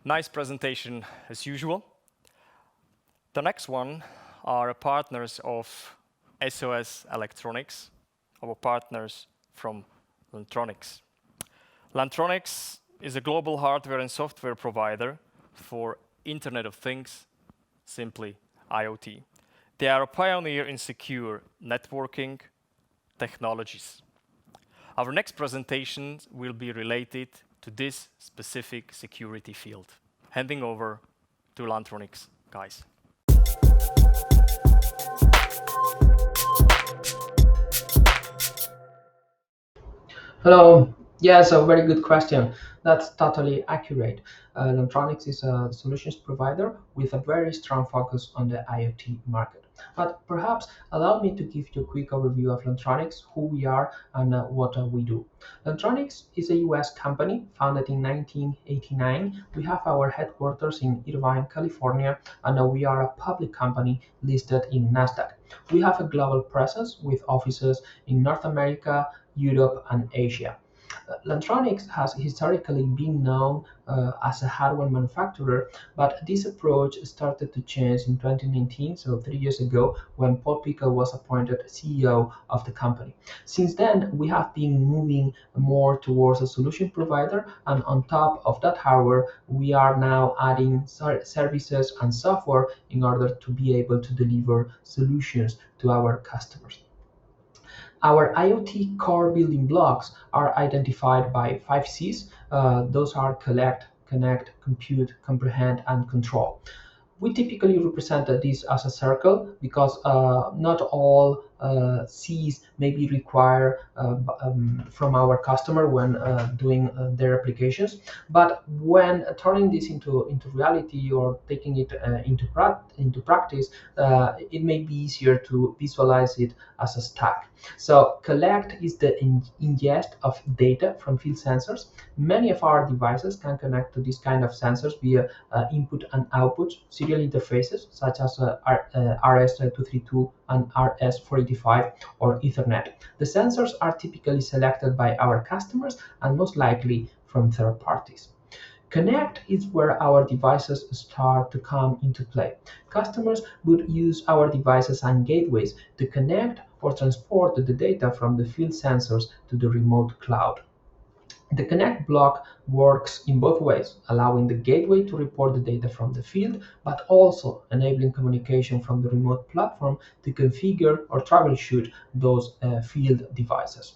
Nice presentation as usual. The next one are partners of SOS Electronics, our partners from Lantronix. Lantronix is a global hardware and software provider for Internet of Things, simply IoT. They are a pioneer in secure networking technologies. Our next presentation will be related to this specific security field. Handing over to Lantronix guys. Hello. Yes, a very good question. That's totally accurate. Lantronix is a solutions provider with a very strong focus on the IoT market. But perhaps allow me to give you a quick overview of Lantronix, who we are, and what we do. Lantronix is a US company founded in 1989. We have our headquarters in Irvine, California, and we are a public company listed in NASDAQ. We have a global presence with offices in North America, Europe, and Asia. Lantronix has historically been known as a hardware manufacturer, but this approach started to change in 2019, so 3 years ago, when Paul Pickle was appointed CEO of the company. Since then, we have been moving more towards a solution provider, and on top of that hardware, we are now adding services and software in order to be able to deliver solutions to our customers. Our IoT core building blocks are identified by 5 Cs. Those are collect, connect, compute, comprehend, and control. We typically represent this as a circle because not all Cs may be required from our customer when doing their applications. But when turning this into reality or taking it into practice, it may be easier to visualize it as a stack. So collect is the ingest of data from field sensors. Many of our devices can connect to this kind of sensors via input and output serial interfaces such as RS-232 and RS-485 or Ethernet. The sensors are typically selected by our customers and most likely from third parties. Connect is where our devices start to come into play. Customers would use our devices and gateways to connect or transport the data from the field sensors to the remote cloud. The connect block works in both ways, allowing the gateway to report the data from the field, but also enabling communication from the remote platform to configure or troubleshoot those field devices.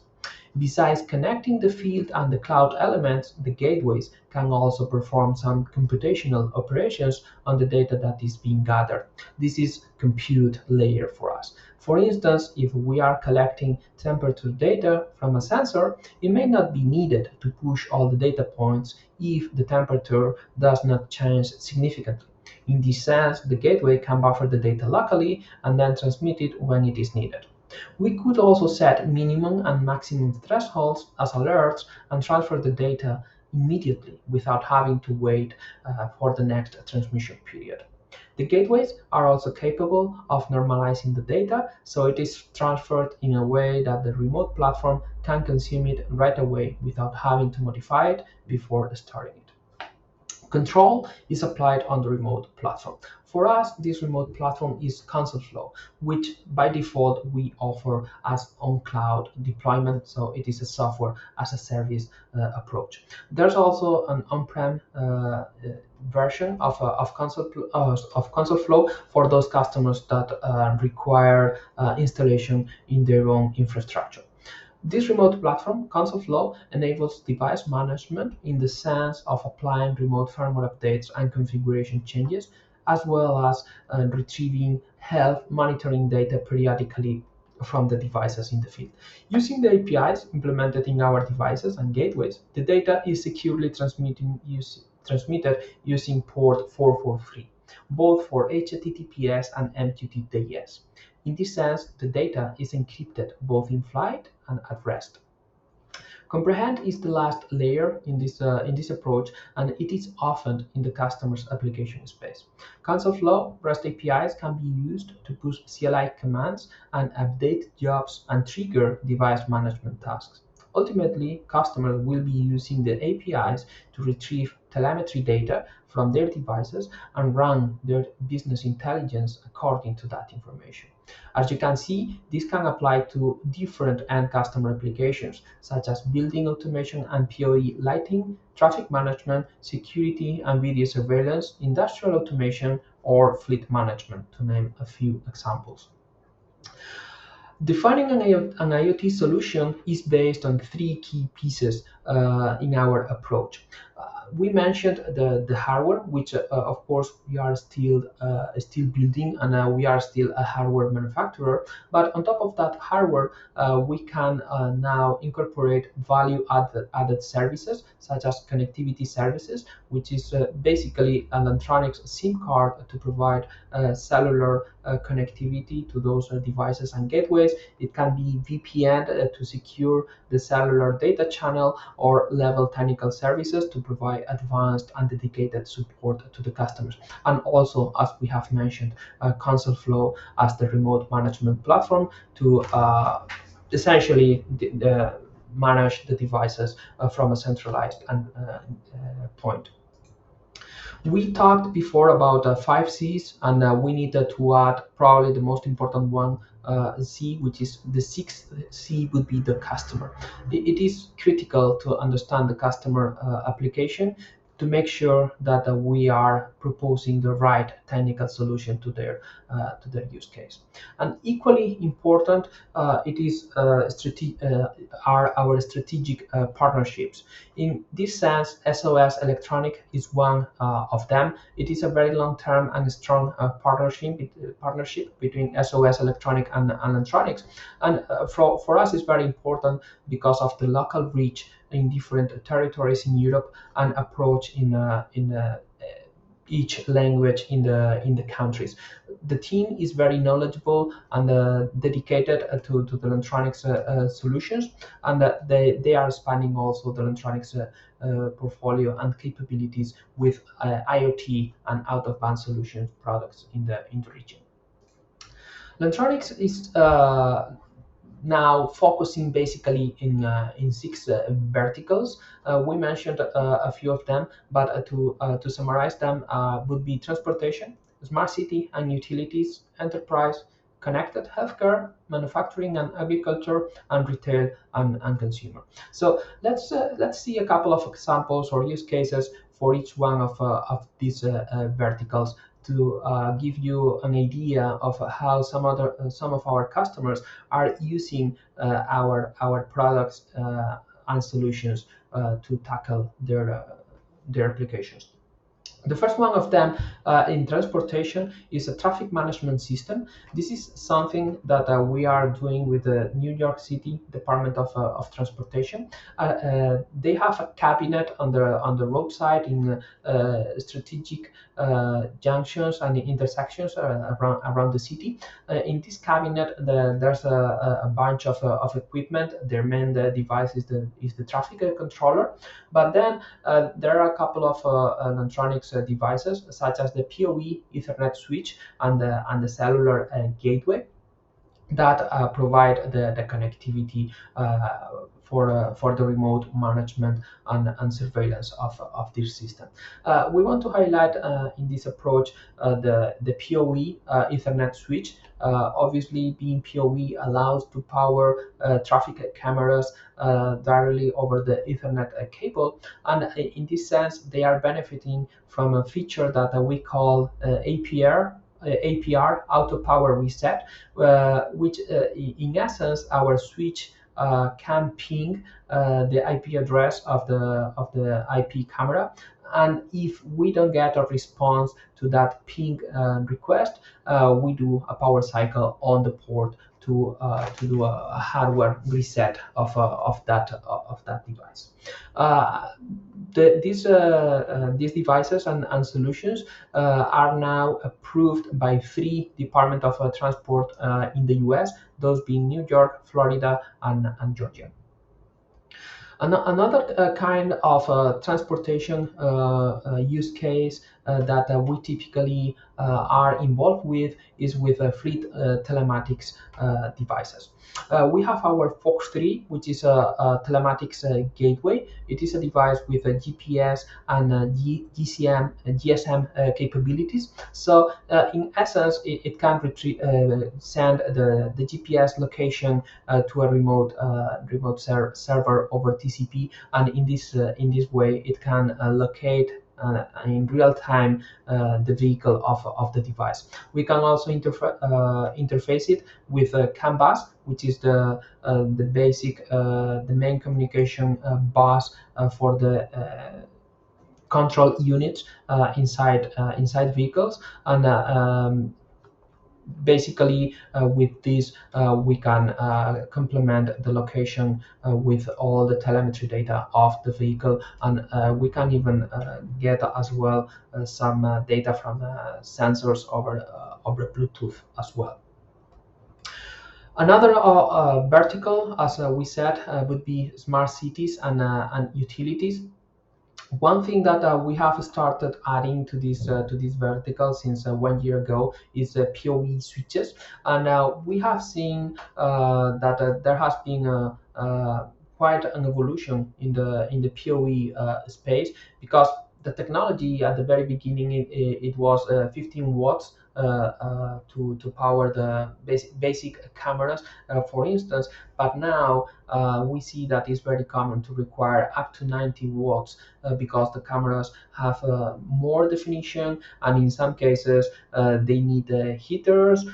Besides connecting the field and the cloud elements, the gateways can also perform some computational operations on the data that is being gathered. This is compute layer for us. For instance, if we are collecting temperature data from a sensor, it may not be needed to push all the data points if the temperature does not change significantly. In this sense, the gateway can buffer the data locally and then transmit it when it is needed. We could also set minimum and maximum thresholds as alerts and transfer the data immediately without having to wait for the next transmission period. The gateways are also capable of normalizing the data, so it is transferred in a way that the remote platform can consume it right away without having to modify it before starting it. Control is applied on the remote platform. For us, this remote platform is ConsoleFlow, which by default we offer as on-cloud deployment, so it is a software as a service approach. There's also an on-prem version of ConsoleFlow for those customers that require installation in their own infrastructure. This remote platform, ConsoleFlow, enables device management in the sense of applying remote firmware updates and configuration changes, as well as retrieving health monitoring data periodically from the devices in the field. Using the APIs implemented in our devices and gateways, the data is securely transmitted using port 443, both for HTTPS and MQTTS. In this sense, the data is encrypted both in flight and at rest. Comprehend is the last layer in this approach, and it is often in the customer's application space. ConsoleFlow REST APIs can be used to push CLI commands and update jobs and trigger device management tasks. Ultimately, customers will be using the APIs to retrieve telemetry data from their devices and run their business intelligence according to that information. As you can see, this can apply to different end customer applications, such as building automation and PoE lighting, traffic management, security and video surveillance, industrial automation, or fleet management, to name a few examples. Defining an IoT solution is based on three key pieces in our approach. We mentioned the hardware, which of course we are still building, and we are still a hardware manufacturer. But on top of that hardware, we can now incorporate value added services such as connectivity services, which is basically an Lantronix SIM card to provide cellular connectivity to those devices and gateways. It can be VPN to secure the cellular data channel, or level technical services to provide advanced and dedicated support to the customers. And also, as we have mentioned, ConsoleFlow as the remote management platform to essentially manage the devices from a centralized point. We talked before about 5 Cs, and we needed to add probably the most important one, C, which is the sixth C would be the customer. It is critical to understand the customer application to make sure that we are proposing the right technical solution to their use case. And equally important, it is are our strategic partnerships. In this sense, SOS Electronic is one of them. It is a very long-term and strong partnership between SOS Electronic and Lantronix. And for us, it's very important because of the local reach in different territories in Europe and approach in each language in the countries. The team is very knowledgeable and dedicated to the Lantronix solutions, and they are spanning also the Lantronix portfolio and capabilities with IoT and out-of-band solutions products in the region. Lantronix is now focusing basically in six verticals. We mentioned a few of them, but to summarize them, would be transportation, smart city and utilities, enterprise, connected healthcare, manufacturing and agriculture, and retail and consumer. So let's see a couple of examples or use cases for each one of these verticals to give you an idea of how some of our customers are using our products and solutions to tackle their applications. The first one of them in transportation is a traffic management system. This is something that we are doing with the New York City Department of Transportation. They have a cabinet on the roadside in strategic junctions and intersections around the city. In this cabinet, there's a bunch of equipment. Their main device is the traffic controller, but then there are a couple of Lantronix devices, such as the PoE Ethernet switch and the cellular gateway that provide the connectivity for the remote management and surveillance of this system. We want to highlight in this approach the PoE Ethernet switch. Obviously, being PoE allows to power traffic cameras directly over the Ethernet cable, and in this sense, they are benefiting from a feature that we call APR, auto power reset, which in essence our switch can ping the IP address of the IP camera, and if we don't get a response to that ping request, we do a power cycle on the port to do a hardware reset of that device. These devices and solutions are now approved by 3 Department of Transport in the US, those being New York, Florida, and Georgia. Another kind of transportation use case that we typically are involved with is with fleet telematics devices. We have our Fox 3, which is a telematics gateway. It is a device with a GPS and GSM capabilities. So, in essence, it can send the GPS location to a remote server over TCP, and in this way, it can locate in real time the vehicle of the device. We can also interface it with CAN bus, which is the basic the main communication bus for the control units inside vehicles, and basically with this we can complement the location with all the telemetry data of the vehicle, and we can even get as well some data from sensors over Bluetooth as well. Another vertical, as we said, would be smart cities and utilities. One thing that we have started adding to this vertical since 1 year ago is PoE switches, and we have seen that there has been quite an evolution in the PoE space, because the technology at the very beginning it was 15 watts to power the basic cameras, for instance. But now we see that it's very common to require up to 90 watts because the cameras have more definition, and in some cases they need heaters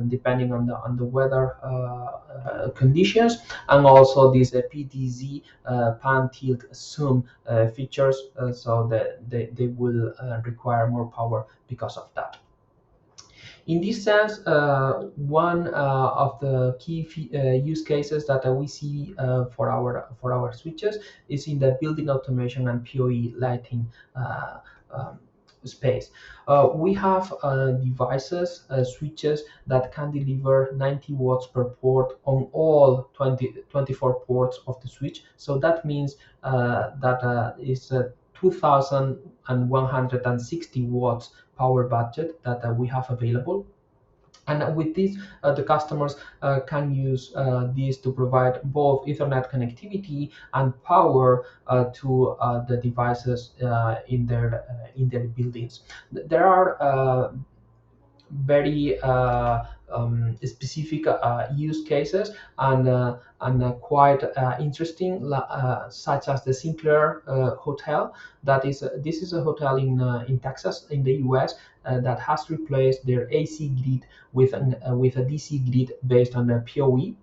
depending on the weather conditions, and also these PTZ pan tilt zoom features, so that they will require more power because of that. In this sense, one of the key use cases that we see for our switches is in the building automation and PoE lighting um, space. We have devices, switches that can deliver 90 watts per port on all 24 ports of the switch. So that means that is 2,160 watts power budget that we have available. And with this, the customers can use this to provide both Ethernet connectivity and power to the devices in their buildings. There are very specific use cases, and quite interesting, such as the Sinclair Hotel. That is, this is a hotel in Texas, in the U.S., that has replaced their AC grid with a DC grid based on the PoE.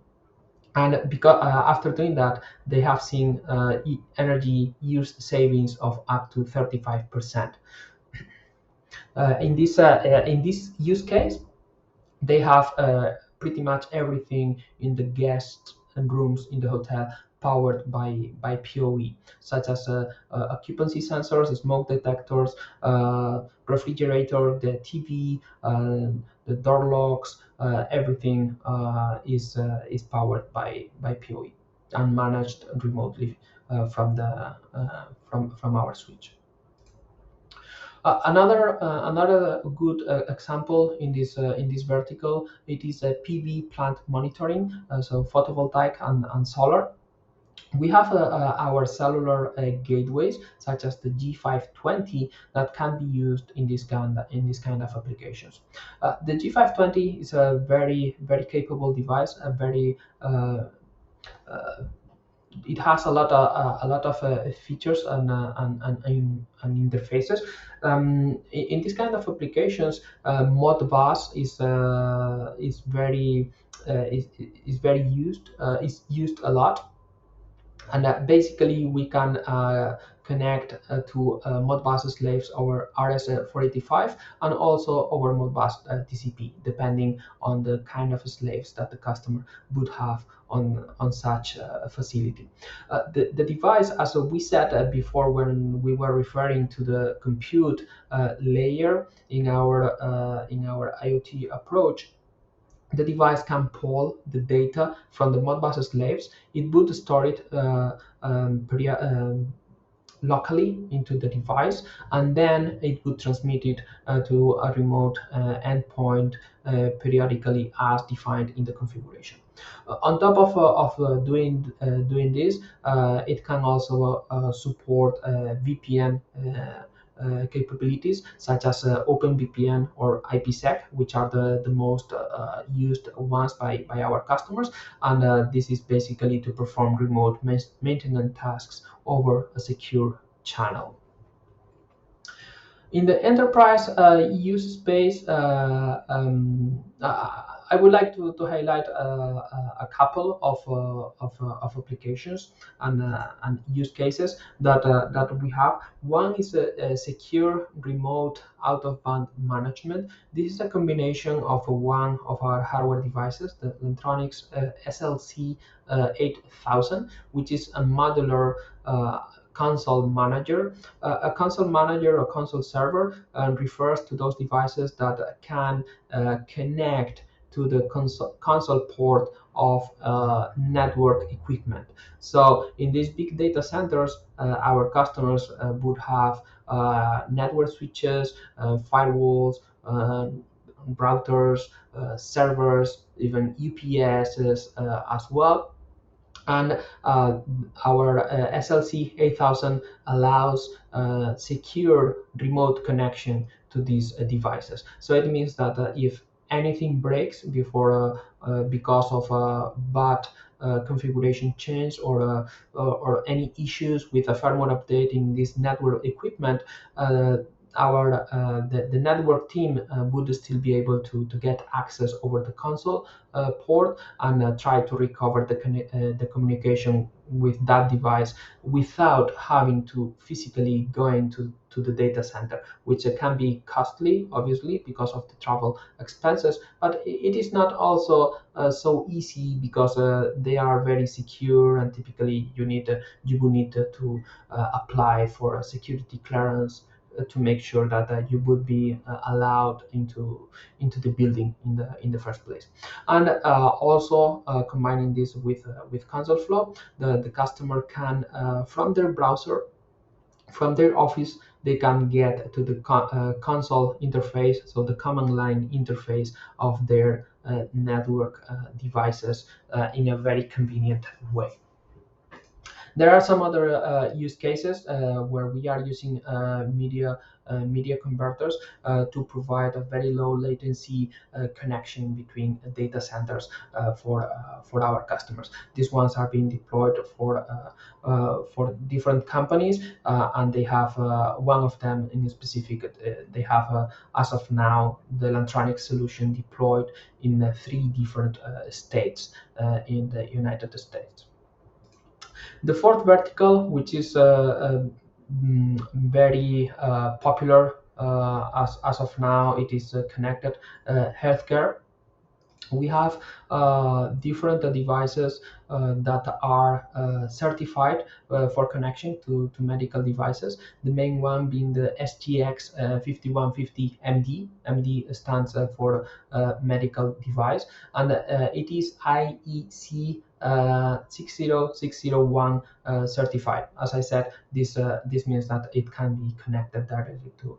And because after doing that, they have seen energy use savings of up to 35%. In this use case, they have pretty much everything in the guest and rooms in the hotel powered by PoE, such as occupancy sensors, smoke detectors, refrigerator, the TV, the door locks. Everything is powered by PoE and managed remotely from our switch. Another good example in this vertical, it is a PV plant monitoring, so photovoltaic and solar. We have our cellular gateways, such as the G520, that can be used in this kind of applications. The G520 is a very capable device, a very it has a lot of features and interfaces. In this kind of applications, Modbus is very used. Is used a lot, and basically we can connect to Modbus slaves over RS485, and also over Modbus TCP, depending on the kind of slaves that the customer would have on such a facility. The device, as we said before when we were referring to the compute layer in our IoT approach, the device can pull the data from the Modbus slaves. It would store it locally into the device, and then it would transmit it to a remote endpoint periodically as defined in the configuration. On top of doing this, it can also support VPN capabilities such as OpenVPN or IPsec, which are the most used ones by our customers. And this is basically to perform remote maintenance tasks over a secure channel. In the enterprise use space, I would like to highlight a couple of applications and use cases that we have. One is a secure remote out-of-band management. This is a combination of one of our hardware devices, the Lantronix SLC 8000, which is a modular console manager. A console manager or console server refers to those devices that can connect to the console port of network equipment. So in these big data centers, our customers would have network switches, firewalls, routers, servers, even UPSs as well. And our SLC 8000 allows secure remote connection to these devices. So it means that if anything breaks because of a bad configuration change or any issues with a firmware update in this network equipment, the network team would still be able to get access over the console port and try to recover the communication with that device without having to physically go into the data center, which can be costly, obviously, because of the travel expenses. But it is not also so easy because they are very secure, and typically you will need to apply for a security clearance to make sure that you would be allowed into the building in the first place. And also combining this with ConsoleFlow, the customer can from their browser, from their office, they can get to the console interface, so the command line interface of their network devices in a very convenient way. There are some other use cases where we are using media converters to provide a very low latency connection between data centers for our customers. These ones are being deployed for different companies, and they have one of them in specific. They have as of now the Lantronix solution deployed in 3 different states in the United States. The fourth vertical, which is very popular as of now, it is connected healthcare. We have different devices that are certified for connection to medical devices. The main one being the SGX 5150 MD. MD stands for medical device, and it is IEC 60601 certified. As I said, this means that it can be connected directly to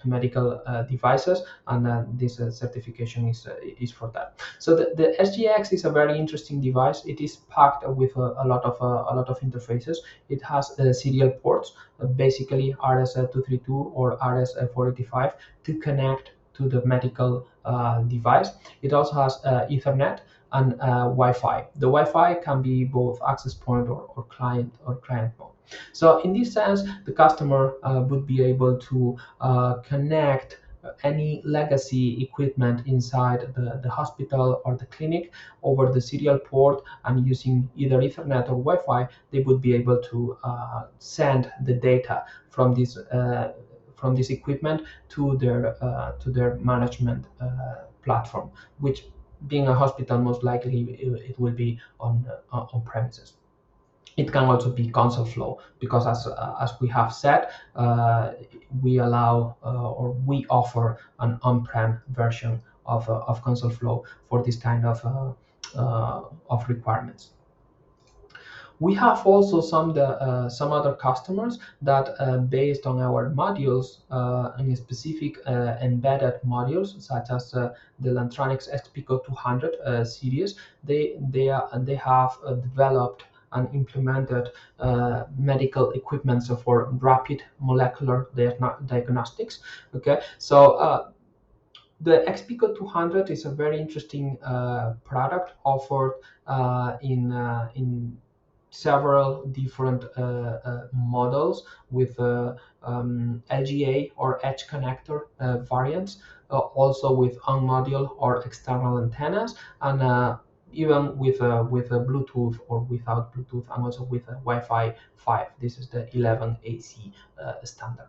medical devices, and this certification is for that. So the SGX is a very interesting device. It is packed with a lot of interfaces. It has serial ports, basically RS-232 or RS-485 to connect to the medical device. It also has Ethernet and Wi-Fi. The Wi-Fi can be both access point or client mode. So in this sense, the customer would be able to connect any legacy equipment inside the hospital or the clinic over the serial port, and using either Ethernet or Wi-Fi, they would be able to send the data from this equipment to their management platform, which, being a hospital, most likely it will be on premises. It can also be ConsoleFlow because, as we have said, we allow or we offer an on-prem version of ConsolFlow for this kind of requirements. We have also some other customers that, based on our modules, and specific embedded modules, such as the Lantronix XPico 200 series, they have developed and implemented medical equipment for rapid molecular diagnostics. Okay, so the XPico 200 is a very interesting product offered in several different models with LGA or edge connector variants, also with on-module or external antennas, and even with a Bluetooth or without Bluetooth, and also with a Wi-Fi 5. This is the 11AC standard.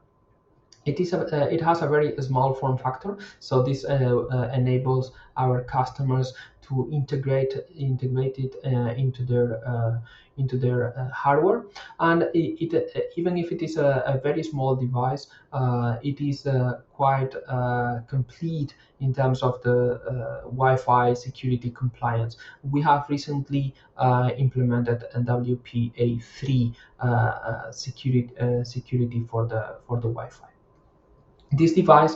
It has a very small form factor, so this enables our customers to integrate it into their hardware, and even if it is a very small device, it is quite complete in terms of the Wi-Fi security compliance. We have recently implemented a WPA3 security for the Wi-Fi. This device,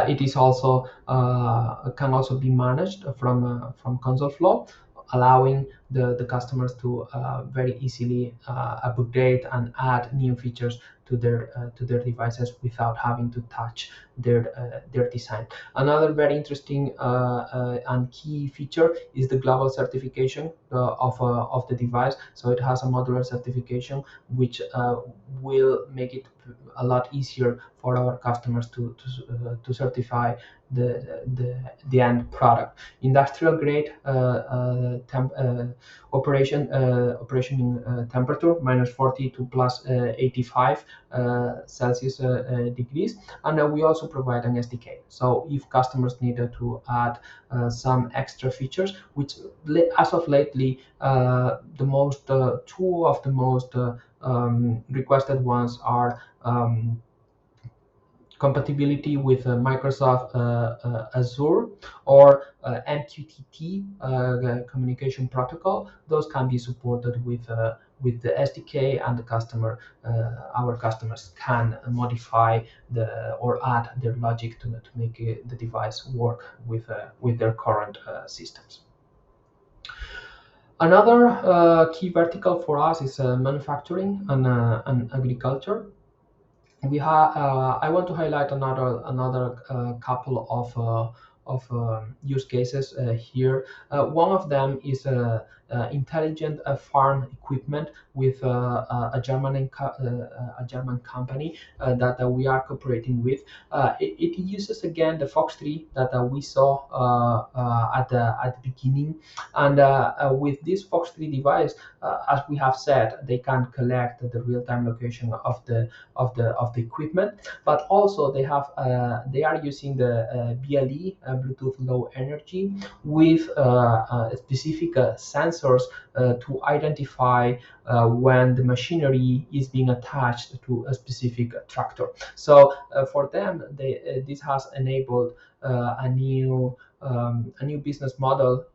it is also can also be managed from ConsolFlow, allowing the customers to very easily update and add new features to their devices without having to touch their design. Another very interesting and key feature is the global certification of the device. So it has a modular certification, which will make it a lot easier for our customers to certify the end product. Industrial grade operation in temperature -40 to +85 Celsius degrees, and we also provide an SDK. So if customers needed to add some extra features, which as of lately, two of the most requested ones are compatibility with Microsoft Azure or MQTT communication protocol. Those can be supported with the SDK, and our customers can modify or add their logic to make the device work with their current systems. Another key vertical for us is manufacturing and agriculture. I want to highlight another couple of use cases here. One of them is intelligent farm equipment with a German company that we are cooperating with. It uses again the FOX3 that we saw at the beginning, and with this FOX3 device, as we have said, they can collect the real-time location of the equipment, but also they are using the BLE, Bluetooth Low Energy, with specific sensors to identify when the machinery is being attached to a specific tractor. So for them, this has enabled a new business model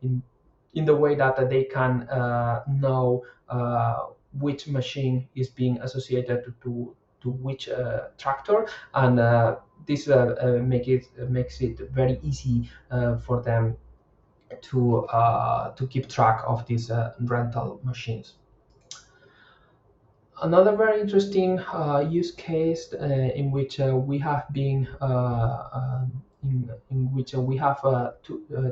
in the way that they can know which machine is being associated to which tractor, and this makes it very easy for them to keep track of these rental machines. Another very interesting use case in which we have been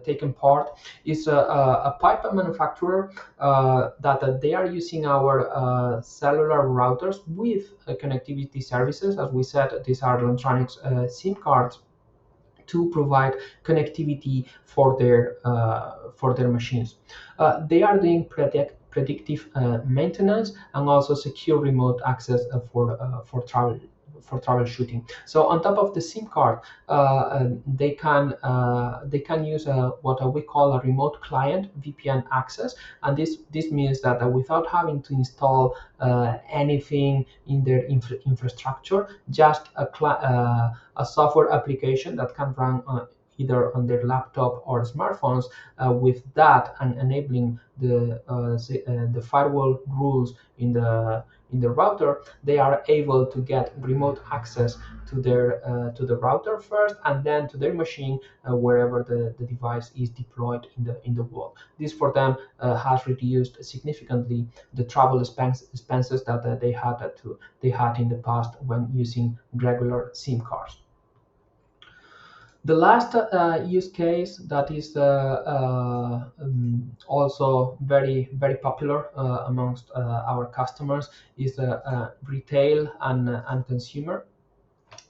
taken part is a pipe manufacturer that they are using our cellular routers with connectivity services. As we said, these are Lantronix SIM cards to provide connectivity for their machines. They are doing predictive maintenance and also secure remote access for troubleshooting. So on top of the SIM card, they can use what we call a remote client VPN access, and this means that without having to install anything in their infrastructure, just a software application that can run either on their laptop or smartphones. With that and enabling the firewall rules in the router, they are able to get remote access to the router first, and then to their machine wherever the device is deployed in the world. This for them has reduced significantly the travel expenses that they had in the past when using regular SIM cards. The last use case that is also very popular amongst our customers is retail and consumer.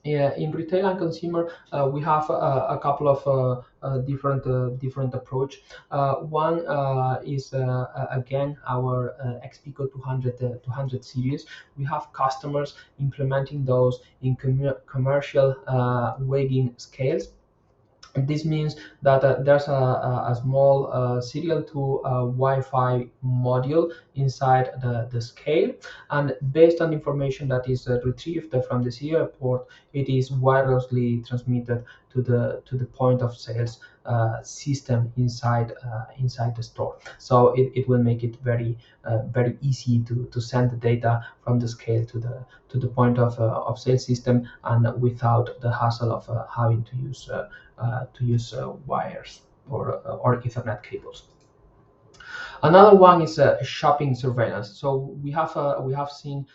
Yeah, in retail and consumer, we have a couple of different approach. One is again our XPICO 200 series. We have customers implementing those in commercial weighing scales. This means that there's a small serial to Wi-Fi module inside the scale, and based on information that is retrieved from the serial port, it is wirelessly transmitted to the point of sales system inside the store. So it will make it very easy to send the data from the scale to the point of sales system, and without the hassle of having to use wires or Ethernet cables. Another one is shopping surveillance. So we have seen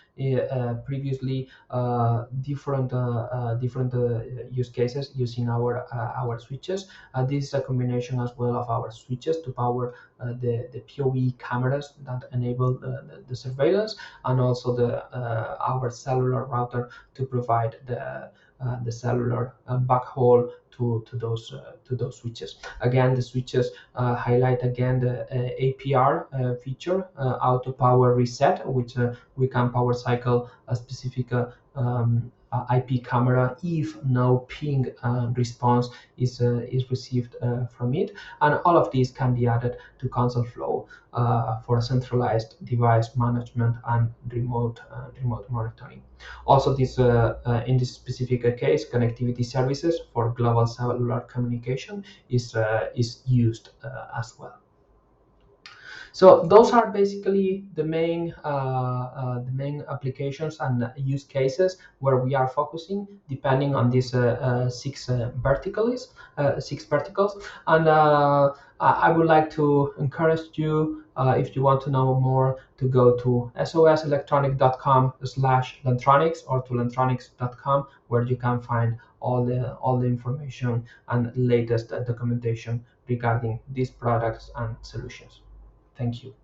previously different use cases using our switches. This is a combination as well of our switches to power the PoE cameras that enable the surveillance, and also our cellular router to provide the cellular backhaul to those switches. Again, the switches highlight again the APR feature, auto power reset, which we can power cycle a specific IP camera if no ping response is received from it, and all of these can be added to ConsoleFlow for centralized device management and remote monitoring. Also, this in this specific case, connectivity services for global cellular communication is used as well. So those are basically the main applications and use cases where we are focusing, depending on these six verticals. And I would like to encourage you, if you want to know more, to go to soselectronic.com/Lantronix or to lantronix.com, where you can find all the information and latest documentation regarding these products and solutions. Thank you.